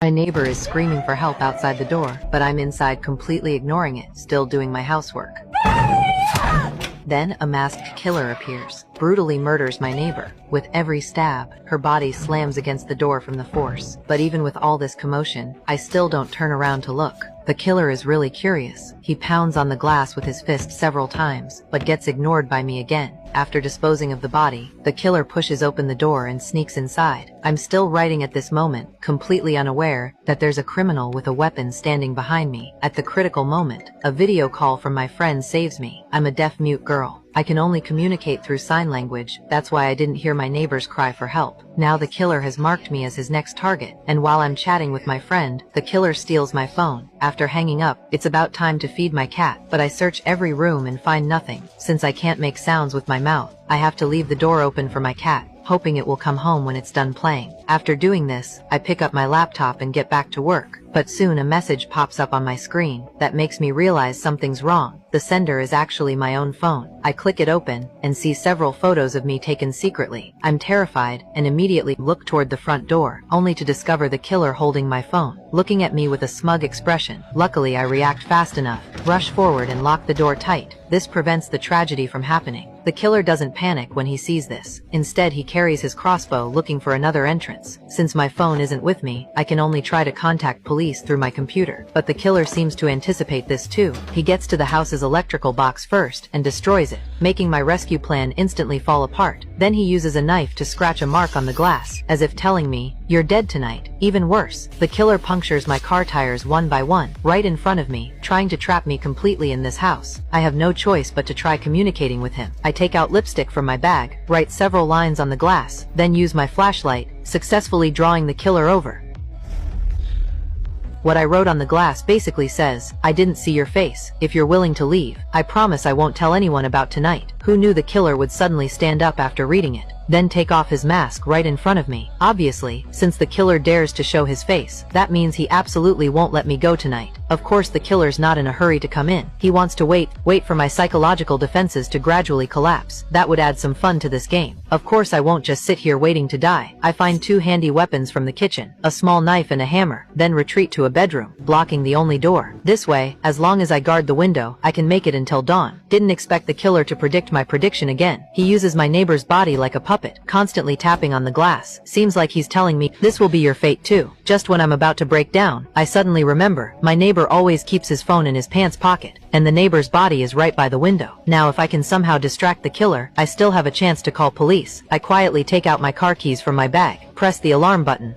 My neighbor is screaming for help outside the door, but I'm inside completely ignoring it, still doing my housework. Then a masked killer appears, brutally murders my neighbor. With every stab, her body slams against the door from the force. But even with all this commotion, I still don't turn around to look. The killer is really curious. He pounds on the glass with his fist several times, but gets ignored by me again. After disposing of the body, the killer pushes open the door and sneaks inside. I'm still writing at this moment, completely unaware that there's a criminal with a weapon standing behind me. At the critical moment, a video call from my friend saves me. I'm a deaf-mute girl. I can only communicate through sign language, that's why I didn't hear my neighbor's cry for help. Now the killer has marked me as his next target, and while I'm chatting with my friend, the killer steals my phone. After hanging up, it's about time to feed my cat, but I search every room and find nothing. Since I can't make sounds with my mouth, I have to leave the door open for my cat, hoping it will come home when it's done playing. After doing this, I pick up my laptop and get back to work. But soon a message pops up on my screen that makes me realize something's wrong. The sender is actually my own phone. I click it open and see several photos of me taken secretly. I'm terrified and immediately look toward the front door, only to discover the killer holding my phone, looking at me with a smug expression. Luckily, I react fast enough, rush forward and lock the door tight. This prevents the tragedy from happening. The killer doesn't panic when he sees this. Instead, he carries his crossbow looking for another entrance. Since my phone isn't with me, I can only try to contact police through my computer. But the killer seems to anticipate this too. He gets to the house's electrical box first and destroys it, making my rescue plan instantly fall apart. Then he uses a knife to scratch a mark on the glass, as if telling me, "You're dead tonight." Even worse, the killer punctures my car tires one by one, right in front of me, trying to trap me completely in this house. I have no choice but to try communicating with him. I take out lipstick from my bag, write several lines on the glass, then use my flashlight, successfully drawing the killer over. What I wrote on the glass basically says, "I didn't see your face. If you're willing to leave, I promise I won't tell anyone about tonight." Who knew the killer would suddenly stand up after reading it, then take off his mask right in front of me? Obviously, since the killer dares to show his face, that means he absolutely won't let me go tonight. Of course, the killer's not in a hurry to come in. He wants to wait for my psychological defenses to gradually collapse. That would add some fun to this game. Of course, I won't just sit here waiting to die. I find two handy weapons from the kitchen, a small knife and a hammer, then retreat to a bedroom, blocking the only door. This way, as long as I guard the window, I can make it until dawn. Didn't expect the killer to predict my prediction again. He uses my neighbor's body like a puppet, constantly tapping on the glass. Seems like he's telling me, "This will be your fate too." Just when I'm about to break down, I suddenly remember, my neighbor always keeps his phone in his pants pocket, and the neighbor's body is right by the window. Now if I can somehow distract the killer, I still have a chance to call police. I quietly take out my car keys from my bag, press the alarm button,